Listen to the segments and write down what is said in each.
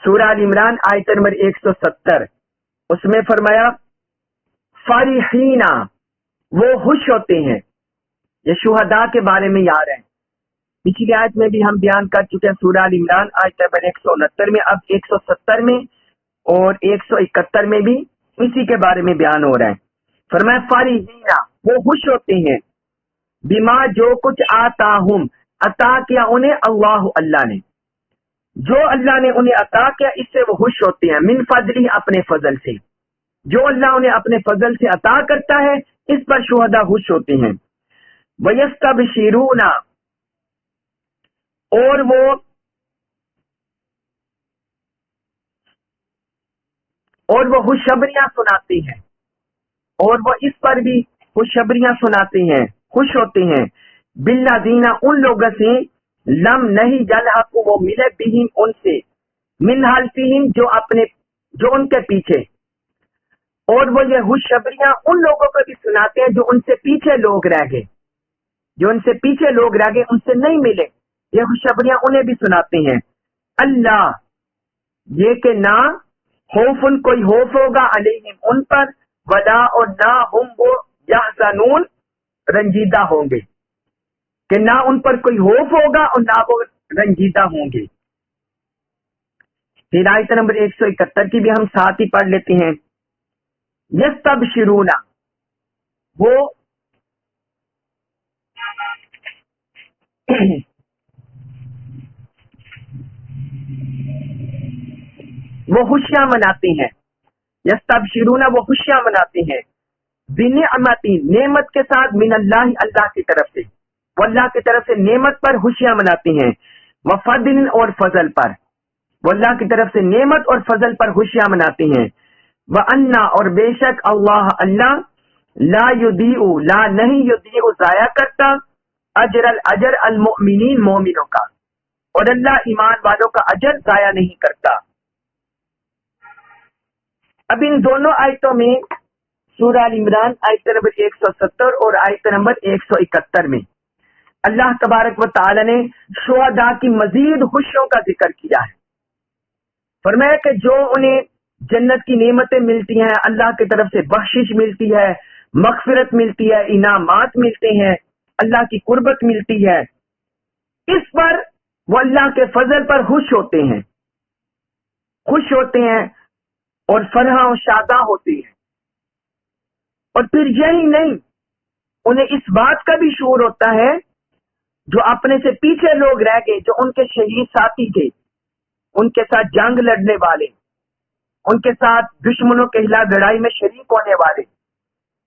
سورہ ال عمران آیت نمبر 170، اس میں فرمایا فارحینا، وہ خوش ہوتے ہیں. یہ شہداء کے بارے میں یاد ہے، پچھلی آیت میں بھی ہم بیان کر چکے ہیں سورہ ال عمران آیت نمبر 169 میں، اب 170 میں اور 171 میں بھی اسی کے بارے میں بیان ہو رہا ہے. فرمایا فارحینا، وہ خوش ہوتے ہیں، بما، جو کچھ آتاہم، عطا کیا انہیں اللہ نے، جو اللہ نے انہیں عطا کیا اس سے وہ خوش ہوتے ہیں، من فضلی، اپنے فضل سے، جو اللہ انہیں اپنے فضل سے عطا کرتا ہے اس پر شہداء خوش ہوتے ہیں. وَيَسْتَبْشِرُونَ، اور وہ خوشخبریاں سناتے ہیں، اور وہ اس پر بھی خوشخبریاں سناتے ہیں، خوش ہوتے ہیں، بالذین، ان لوگوں سے، لم نہیں یلحق، وہ ملے بہم، ان سے، من حلفہم، جو ان کے پیچھے، اور وہ یہ خوشخبریاں ان لوگوں کو بھی سناتے ہیں جو ان سے پیچھے لوگ رہ گئے، جو ان سے پیچھے لوگ رہ گئے، ان سے نہیں ملے، یہ خوشخبریاں انہیں بھی سناتے ہیں. اللہ، یہ کہ نہ خوفن، کوئی خوف ہوگا، علیہم، ان پر، ولا، اور نہ ہم وہ، یحزنون، رنجیدہ ہوں گے، کہ نہ ان پر کوئی خوف ہوگا اور نہ وہ رنجیدہ ہوں گے. پھر آیت نمبر 171 کی بھی ہم ساتھ ہی پڑھ لیتے ہیں. یستبشرون، وہ خوشیاں مناتے ہیں، یستبشرون، وہ خوشیاں مناتے ہیں، بنعمت، نعمت کے ساتھ، من اللہ، اللہ کی طرف سے، وہ اللہ کی طرف سے نعمت پر خوشیاں مناتے ہیں، وفضل، اور فضل پر، وہ اللہ کی طرف سے نعمت اور فضل پر خوشیاں مناتے ہیں. وَأَنَّ، اور بے شک اللہ لا یضیع، لا نہیں یضیع، ضائع کرتا، اجر المؤمنین، مومنوں کا، اور اللہ ایمان والوں کا اجر ضائع نہیں کرتا. اب ان دونوں آیتوں میں سورہ ال عمران آیت نمبر 170 اور آیت نمبر 171 میں اللہ تبارک و تعالی نے شہداء کی مزید خوشیوں کا ذکر کیا ہے. فرمایا کہ جو انہیں جنت کی نعمتیں ملتی ہیں، اللہ کی طرف سے بخشش ملتی ہے، مغفرت ملتی ہے، انعامات ملتے ہیں، اللہ کی قربت ملتی ہے، اس پر وہ اللہ کے فضل پر خوش ہوتے ہیں، خوش ہوتے ہیں اور فرحاں و شاداں ہوتے ہیں. اور پھر یہی نہیں، انہیں اس بات کا بھی شعور ہوتا ہے جو اپنے سے پیچھے لوگ رہ گئے، جو ان کے شہید ساتھی تھے، ان کے ساتھ جنگ لڑنے والے، ان کے ساتھ دشمنوں کے خلاف لڑائی میں شریک ہونے والے،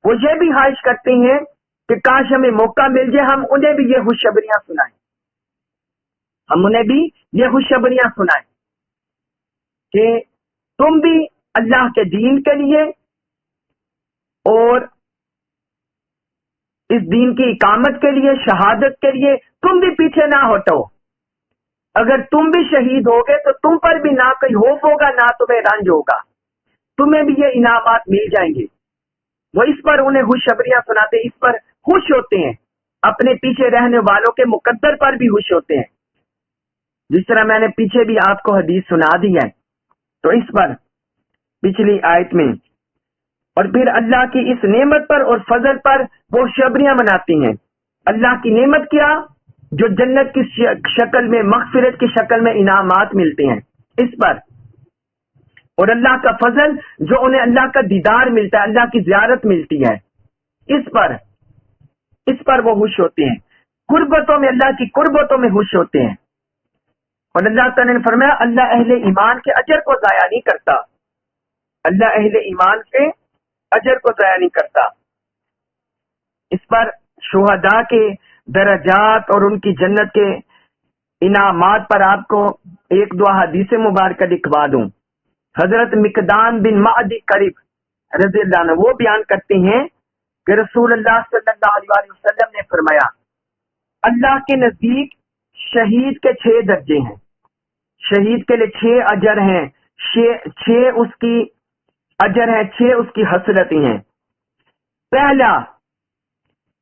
وہ یہ بھی خواہش کرتے ہیں کہ کاش ہمیں موقع مل جائے، ہم انہیں بھی یہ خوشخبریاں سنائیں، ہم انہیں بھی یہ خوشخبریاں سنائیں کہ تم بھی اللہ کے دین کے لیے اور اس دین کی اقامت کے لیے، شہادت کے لیے تم بھی پیچھے نہ ہٹو. اگر تم بھی شہید ہوگے تو تم پر بھی نہ کوئی خوف ہوگا، نہ تمہیں رنج ہوگا، تمہیں بھی یہ انعامات مل جائیں گے. وہ اس پر انہیں خوشخبریاں سناتے، اس پر خوش ہوتے ہیں، اپنے پیچھے رہنے والوں کے مقدر پر بھی خوش ہوتے ہیں. جس طرح میں نے پیچھے بھی آپ کو حدیث سنا دی ہے، تو اس پر پچھلی آیت میں، اور پھر اللہ کی اس نعمت پر اور فضل پر وہ خوشخبریاں مناتی ہیں. اللہ کی نعمت کیا؟ جو جنت کی شکل میں، مغفرت کی شکل میں انعامات ملتے ہیں اس پر، اور اللہ کا فضل جو انہیں اللہ کا دیدار ملتا ہے، اللہ کی زیارت ملتی ہے، اس پر وہ خوش ہوتے ہیں. قربتوں میں، اللہ کی قربتوں میں خوش ہوتے ہیں. اور اللہ تعالیٰ نے فرمایا اللہ اہل ایمان کے اجر کو ضائع نہیں کرتا، اللہ اہل ایمان کے اجر کو ضائع نہیں کرتا. اس پر شہداء کے درجات اور ان کی جنت کے انعامات پر آپ کو ایک دو حدیث مبارکہ لکھوا دوں. حضرت مقدام بن معدی کرب رضی اللہ عنہ وہ بیان کرتے ہیں کہ رسول اللہ صلی اللہ علیہ وسلم نے فرمایا اللہ کے نزدیک شہید کے 6 درجے ہیں، شہید کے لیے 6 اجر ہیں، 6 اس کی اجر ہے، 6 اس کی حسرتیں ہیں.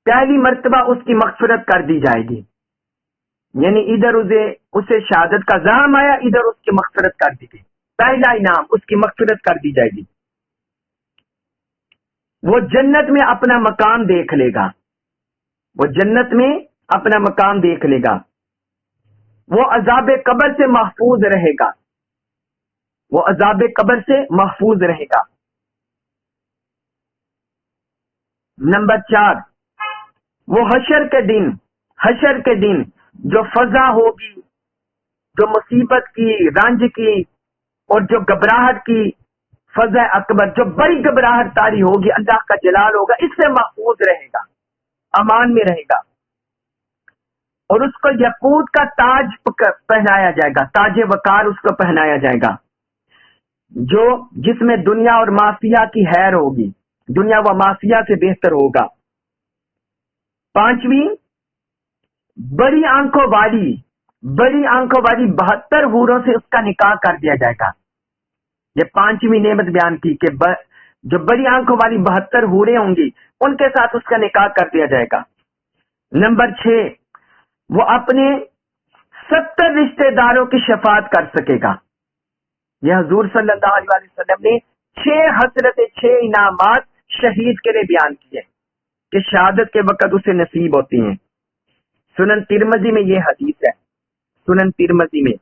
پہلی مرتبہ اس کی مغفرت کر دی جائے گی، یعنی ادھر اسے شہادت کا زام آیا، ادھر اس کی مغفرت کر دی گئی. پہلا انعام اس کی مغفرت کر دی جائے گی، وہ جنت میں اپنا مقام دیکھ لے گا، وہ جنت میں اپنا مقام دیکھ لے گا، وہ عذاب قبر سے محفوظ رہے گا، وہ عذاب قبر سے محفوظ رہے گا۔ نمبر 4، وہ حشر کے دن جو فضا ہوگی، جو مصیبت کی، رنج کی اور جو گھبراہٹ کی فضا اکبر، جو بڑی گھبراہٹ طاری ہوگی، اللہ کا جلال ہوگا، اس سے محفوظ رہے گا، امان میں رہے گا۔ اور اس کو یقوت کا تاج پہنایا جائے گا، تاج وقار اس کو پہنایا جائے گا، جس میں دنیا اور معافیہ کی خیر ہوگی، دنیا و معافیہ سے بہتر ہوگا۔ 5ویں، بڑی آنکھوں والی 72 حوروں سے اس کا نکاح کر دیا جائے گا۔ یہ 5ویں نعمت بیان کی کہ جو بڑی آنکھوں والی 72 حوریں ہوں گی ان کے ساتھ اس کا نکاح کر دیا جائے گا۔ نمبر 6، وہ اپنے 70 رشتہ داروں کی شفاعت کر سکے گا۔ یہ حضور صلی اللہ علیہ وسلم نے 6 انعامات شہید کے لیے بیان کیے کہ شہادت کے وقت اسے نصیب ہوتی ہیں۔ سنن ترمذی میں یہ حدیث ہے، سنن ترمذی میں۔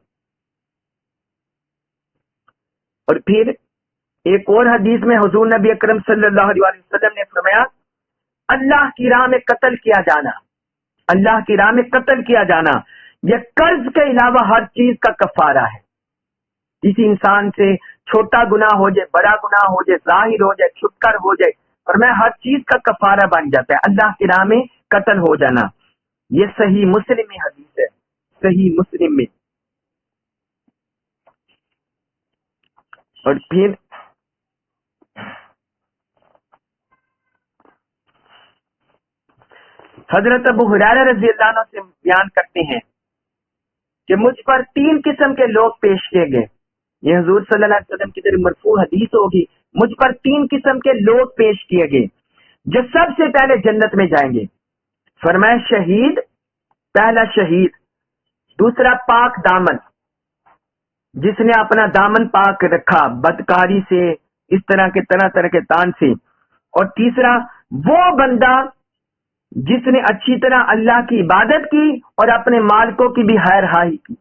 اور پھر ایک اور حدیث میں حضور نبی اکرم صلی اللہ علیہ وسلم نے فرمایا، اللہ کی راہ میں قتل کیا جانا، اللہ کی راہ میں قتل کیا جانا یہ قرض کے علاوہ ہر چیز کا کفارہ ہے۔ کسی انسان سے چھوٹا گناہ ہو جائے، بڑا گناہ ہو جائے، ظاہر ہو جائے، چھپ کر ہو جائے، اور میں ہر چیز کا کفارہ بن جاتا ہے اللہ کی راہ میں قتل ہو جانا۔ یہ صحیح مسلم میں حدیث ہے، صحیح مسلم میں۔ اور پھر حضرت ابو ہریرہ رضی اللہ عنہ سے بیان کرتے ہیں کہ مجھ پر 3 قسم کے لوگ پیش کیے گئے۔ یہ حضور صلی اللہ علیہ وسلم کی طرف مرفوع حدیث ہوگی۔ مجھ پر 3 قسم کے لوگ پیش کیے گئے جو سب سے پہلے جنت میں جائیں گے۔ فرمایا شہید، پہلا شہید، دوسرا پاک دامن، جس نے اپنا دامن پاک رکھا بدکاری سے، اس طرح کے تان سے، اور تیسرا وہ بندہ جس نے اچھی طرح اللہ کی عبادت کی اور اپنے مالکوں کی بھی خیر خواہی کی،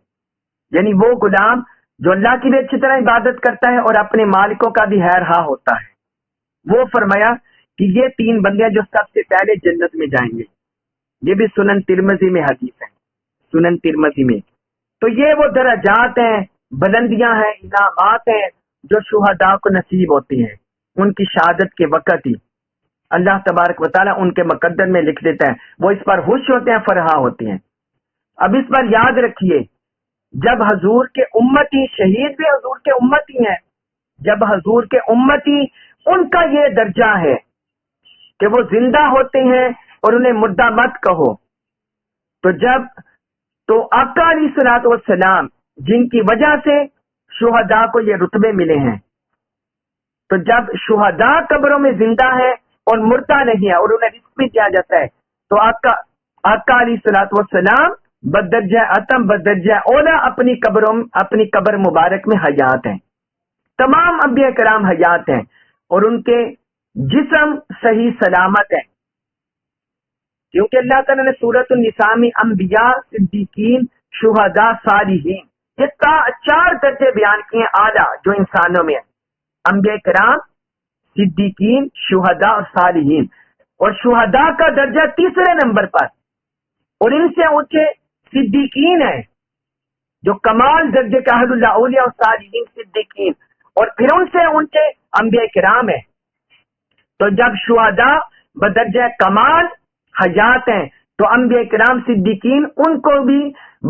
یعنی وہ غلام جو اللہ کی بھی اچھی طرح عبادت کرتا ہے اور اپنے مالکوں کا بھی خیر خواہ ہوتا ہے۔ وہ فرمایا کہ یہ 3 بندے جو سب سے پہلے جنت میں جائیں گے۔ یہ بھی سنن ترمذی میں حدیث ہے، سنن ترمذی میں۔ تو یہ وہ درجات ہیں، بلندیاں ہیں، انعامات ہیں جو شہداء کو نصیب ہوتی ہیں ان کی شہادت کے وقت ہی۔ اللہ تبارک و تعالیٰ ان کے مقدر میں لکھ دیتا ہے، وہ اس پر خوش ہوتے ہیں، فرحاں ہوتے ہیں۔ اب اس پر یاد رکھیے، جب حضور کے امتی، شہید بھی حضور کے امتی ہیں، جب حضور کے امتی، ان کا یہ درجہ ہے کہ وہ زندہ ہوتے ہیں اور انہیں مردہ مت کہو، تو آقا علیہ الصلوۃ والسلام جن کی وجہ سے شہداء کو یہ رتبے ملے ہیں، تو جب شہداء قبروں میں زندہ ہے اور مردہ نہیں ہے اور انہیں رزق بھی دیا جاتا ہے، تو آقا علیہ الصلوۃ والسلام بدرجہ اتم، بدرجہ اولا اپنی قبر مبارک میں حیات ہیں۔ تمام انبیاء کرام حیات ہیں اور ان کے جسم صحیح سلامت ہیں، کیونکہ اللہ تعالیٰ نے سورۃ النساء میں انبیاء، صدیقین، شہداء، صالحین، یہ 4 درجے بیان کیے اعلیٰ جو انسانوں میں ہیں، انبیاء کرام، صدیقین، شہداء اور صالحین۔ اور شہداء کا درجہ 3 نمبر پر، اور ان سے اونچے صدیقین ہیں جو کمال درجے کا اہل اللہ، اولیاء اور صالحین، صدیقین، اور پھر ان سے اونچے انبیاء کرام ہیں۔ تو جب شہداء بدرجہ کمال حیات ہیں تو انبیاء کرام، صدیقین، ان کو بھی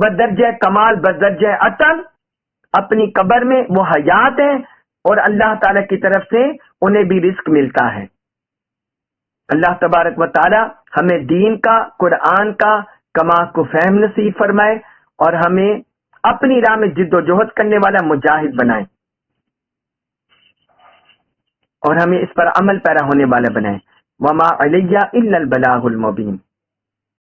بدرجہ کمال، بدرجہ اتم اپنی قبر میں وہ حیات ہیں اور اللہ تعالیٰ کی طرف سے انہیں بھی رزق ملتا ہے۔ اللہ تبارک و تعالی ہمیں دین کا، قرآن کا کما کو فہم نصیب فرمائے اور ہمیں اپنی راہ میں جد و جہد کرنے والا مجاہد بنائے اور ہمیں اس پر عمل پیرا ہونے والا بنائے۔ وما علیہ الا البلاغ المبین۔